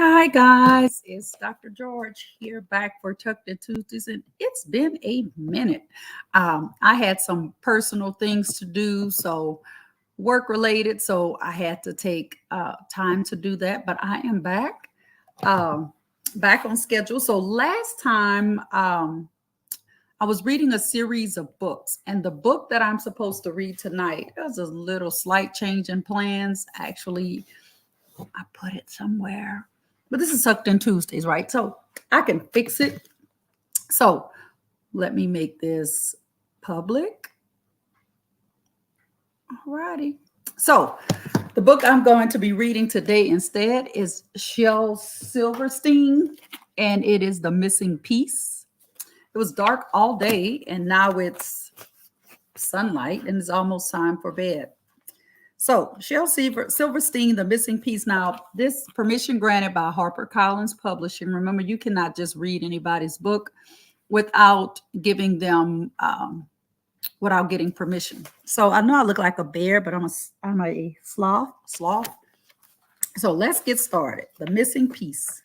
Hi guys, it's Dr. George here back for Tucked in Tuesdays, and it's been a minute. I had some personal things to do, so work related, so I had to take time to do that. But I am um, back on schedule. So last time I was reading a series of books, and the book that I'm supposed to read tonight, there's a little slight change in plans. Actually, I put it somewhere. But this is Tucked in Tuesdays, right? So I can fix it. So let me make this public. All righty. So the book I'm going to be reading today instead is Shel Silverstein, and it is The Missing Piece. It was dark all day, and now it's sunlight, and it's almost time for bed. So, Silverstein, The Missing Piece. Now, this permission granted by HarperCollins Publishing. Remember, you cannot just read anybody's book without giving them, without getting permission. So, I know I look like a bear, but I'm a sloth. So, let's get started. The Missing Piece.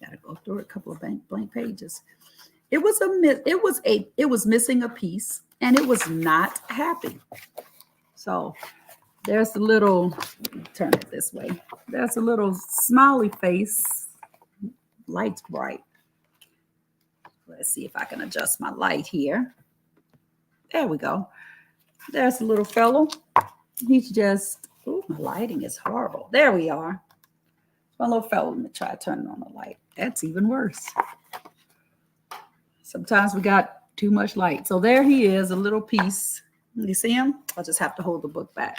Got to go through a couple of blank pages. It was missing a piece, and it was not happy. So there's a little, turn it this way. There's a little smiley face. Light's bright. Let's see if I can adjust my light here. There we go. There's a little fellow. He's just, oh, my lighting is horrible. There we are. My little fellow. Let me try turning on the light. That's even worse. Sometimes we got too much light. So there he is, a little piece. You see him? I'll just have to hold the book back.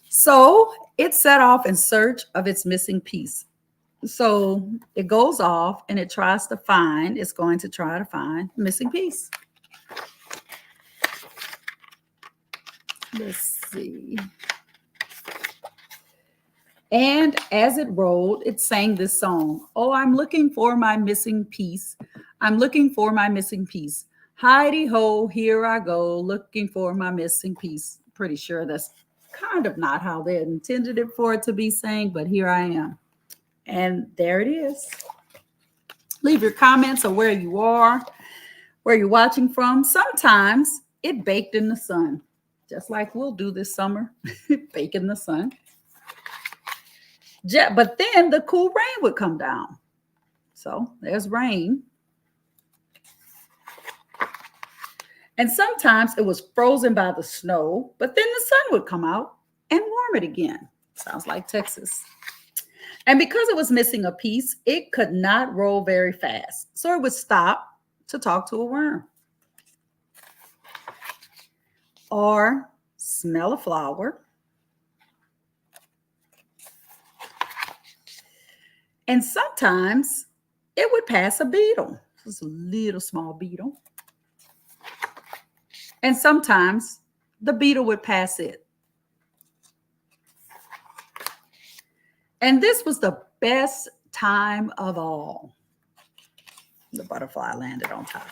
So it set off in search of its missing piece. So it goes off and it's going to try to find the missing piece. Let's see. And as it rolled, it sang this song. Oh, I'm looking for my missing piece. I'm looking for my missing piece. Heidi ho, here I go, looking for my missing piece. Pretty sure that's kind of not how they intended it for it to be sang, but here I am. And there it is. Leave your comments on where you are, where you're watching from. Sometimes it baked in the sun, just like we'll do this summer, bake in the sun. But then the cool rain would come down. So there's rain. And sometimes it was frozen by the snow, but then the sun would come out and warm it again. Sounds like Texas. And because it was missing a piece, it could not roll very fast. So it would stop to talk to a worm or smell a flower. And sometimes it would pass a beetle. Just a little small beetle. And sometimes the beetle would pass it. And this was the best time of all. The butterfly landed on top.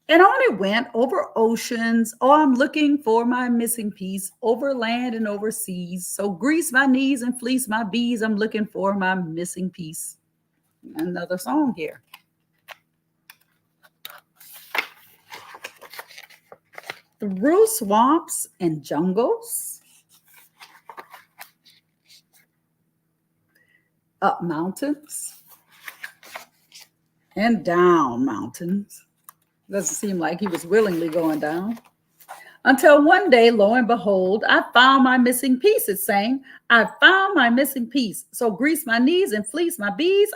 And on it went over oceans. Oh, I'm looking for my missing piece, over land and over seas. So grease my knees and fleece my bees. I'm looking for my missing piece. Another song here. Through swamps and jungles, up mountains and down mountains. Doesn't seem like he was willingly going down. Until one day, lo and behold, I found my missing piece. It's saying, I found my missing piece. So grease my knees and fleece my bees.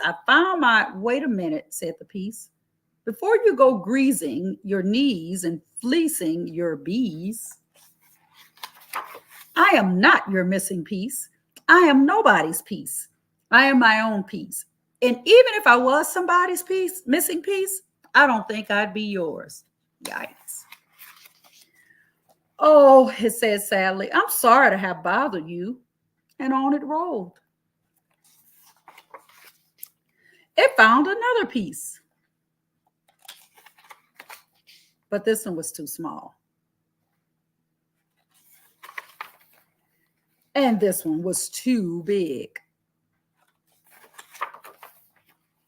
Wait a minute, said the piece. Before you go greasing your knees and fleecing your bees, I am not your missing piece. I am nobody's piece. I am my own piece. And even if I was somebody's missing piece, I don't think I'd be yours. Yikes. Oh, it said sadly, I'm sorry to have bothered you. And on it rolled. It found another piece. But this one was too small. And this one was too big.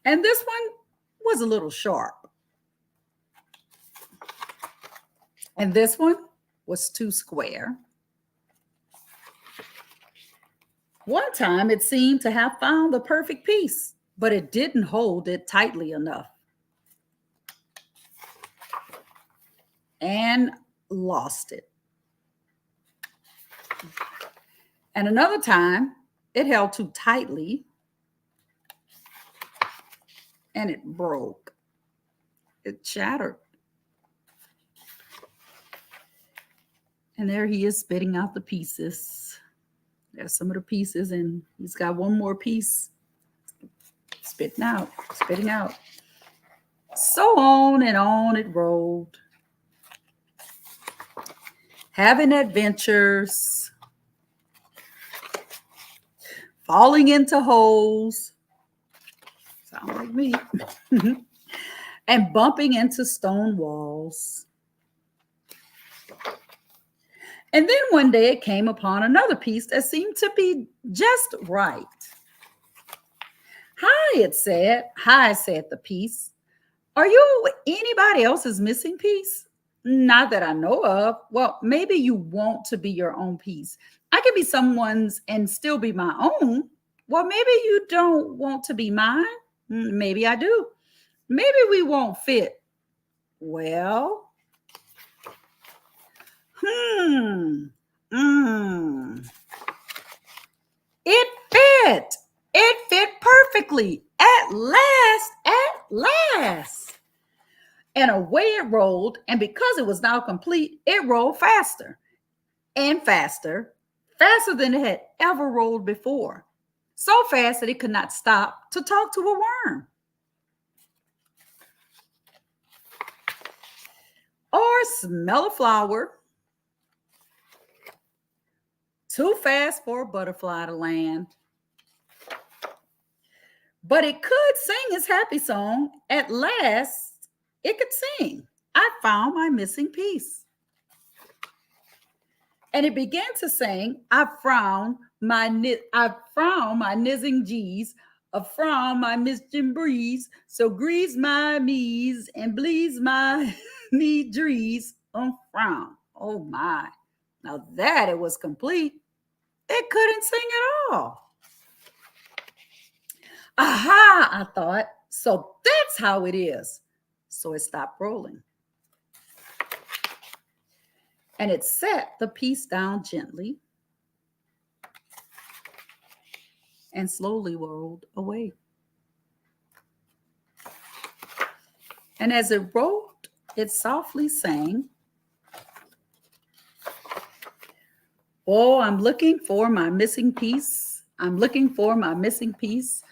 And this one was a little sharp. And this one was too square. One time it seemed to have found the perfect piece, but it didn't hold it tightly enough and lost it. And another time it held too tightly and it broke. It shattered. And there he is spitting out the pieces. There's some of the pieces, and he's got one more piece. Spitting out, spitting out. So on and on it rolled. Having adventures. Falling into holes. Sound like me. And bumping into stone walls. And then one day it came upon another piece that seemed to be just right. Hi, it said. Hi, said the piece. Are you anybody else's missing piece? Not that I know of. Well, maybe you want to be your own piece. I could be someone's and still be my own. Well, maybe you don't want to be mine. Maybe I do. Maybe we won't fit. Well, It fit. It fit perfectly. At last, at last. And away it rolled. And because it was now complete, it rolled faster and faster, faster than it had ever rolled before. So fast that it could not stop to talk to a worm. Or smell a flower. Too fast for a butterfly to land. But it could sing its happy song. At last, it could sing. I found my missing piece. And it began to sing, I found my nizzing G's, I found my Mr. Breeze, so grease my me's and bleeze my me drees on frown. Oh my. Now that it was complete, it couldn't sing at all. Aha, I thought, so that's how it is. So it stopped rolling. And it set the piece down gently and slowly rolled away. And as it rolled, it softly sang, oh, I'm looking for my missing piece. I'm looking for my missing piece.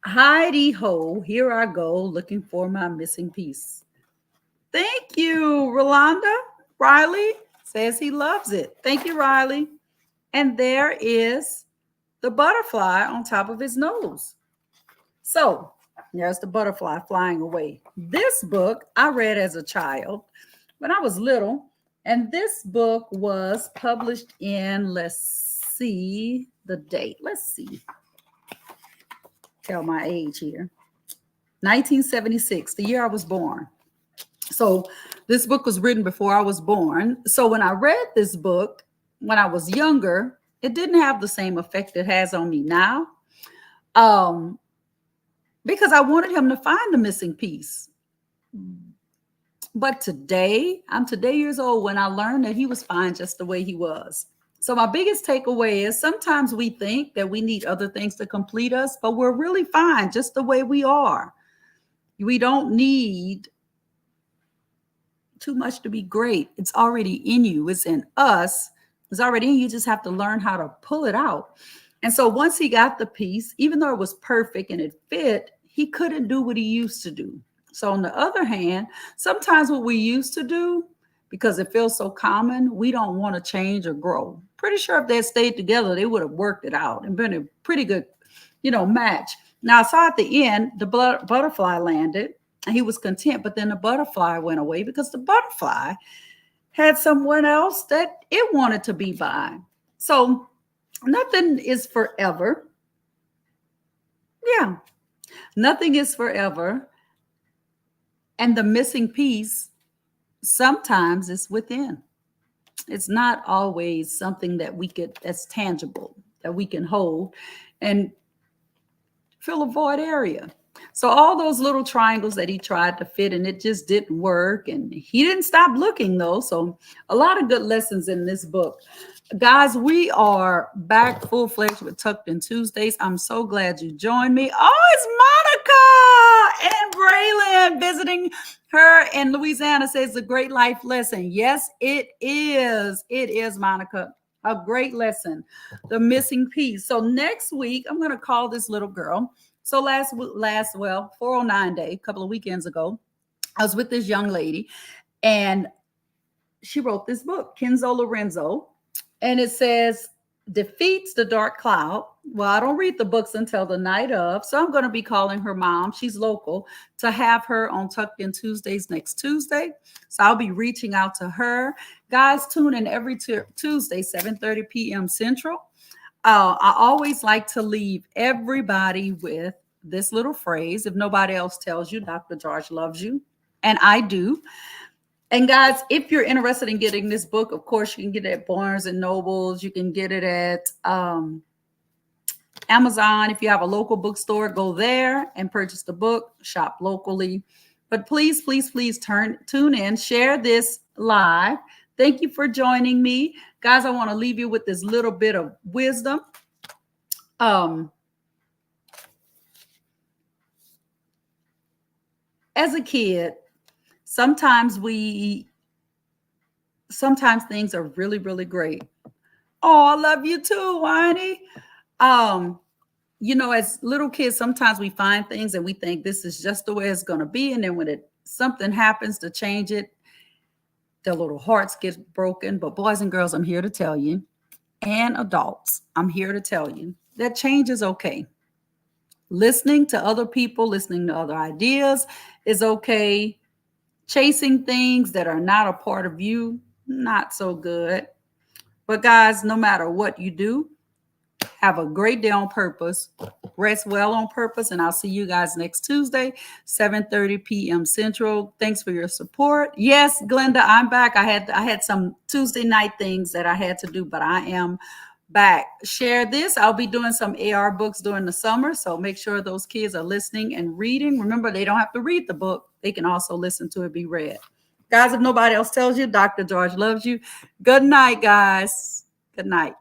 Hidey-ho, here I go, looking for my missing piece. Thank you, Rolanda. Riley says he loves it. Thank you, Riley. And there is the butterfly on top of his nose. So there's the butterfly flying away. This book I read as a child when I was little. And this book was published in, let's see the date. Let's see. Tell my age here. 1976, the year I was born. So this book was written before I was born. So when I read this book, when I was younger, it didn't have the same effect it has on me now. Because I wanted him to find the missing piece. But today, I'm today years old when I learned that he was fine just the way he was. So my biggest takeaway is sometimes we think that we need other things to complete us, but we're really fine just the way we are. We don't need too much to be great. It's already in you. It's in us. It's already in you. You just have to learn how to pull it out. And so once he got the piece, even though it was perfect and it fit, he couldn't do what he used to do. So on the other hand, sometimes what we used to do, because it feels so common, we don't want to change or grow. Pretty sure if they had stayed together, they would have worked it out and been a pretty good, match. Now, so at the end, the butterfly landed and he was content, but then the butterfly went away because the butterfly had someone else that it wanted to be by. So nothing is forever. Yeah, nothing is forever. And the missing piece sometimes is within. It's not always something that we could, that's tangible, that we can hold and fill a void area. So all those little triangles that he tried to fit and it just didn't work. And he didn't stop looking though. So a lot of good lessons in this book. Guys, we are back full fledged with Tucked In Tuesdays. I'm so glad you joined me. Oh, it's Monica and Braylon visiting her in Louisiana. Says a great life lesson. Yes, it is. It is, Monica. A great lesson. The missing piece. So next week, I'm going to call this little girl. So last 409 day, a couple of weekends ago, I was with this young lady and she wrote this book, Kenzo Lorenzo, and it says defeats the dark cloud. Well, I don't read the books until the night of, so I'm going to be calling her mom. She's local, to have her on Tucked In Tuesdays next Tuesday. So I'll be reaching out to her. Guys, tune in every Tuesday, 7:30 p.m. Central. I always like to leave everybody with this little phrase. If nobody else tells you, Dr. George loves you, and I do. And guys, if you're interested in getting this book, of course, you can get it at Barnes and Nobles. You can get it at Amazon. If you have a local bookstore, go there and purchase the book. Shop locally. But please, please, please tune in. Share this live. Thank you for joining me. Guys, I want to leave you with this little bit of wisdom. As a kid, sometimes things are really, really great. Oh, I love you too, Whiny. As little kids, sometimes we find things and we think this is just the way it's going to be. And then when something happens to change it, their little hearts get broken. But boys and girls, I'm here to tell you, and adults, I'm here to tell you that change is okay. Listening to other people, listening to other ideas is okay. Chasing things that are not a part of you, not so good. But guys, no matter what you do, have a great day on purpose. Rest well on purpose. And I'll see you guys next Tuesday, 7:30 p.m. Central. Thanks for your support. Yes, Glenda, I'm back. I had some Tuesday night things that I had to do, but I am back. Share this. I'll be doing some AR books during the summer. So make sure those kids are listening and reading. Remember, they don't have to read the book. They can also listen to it be read. Guys, if nobody else tells you, Dr. George loves you. Good night, guys. Good night.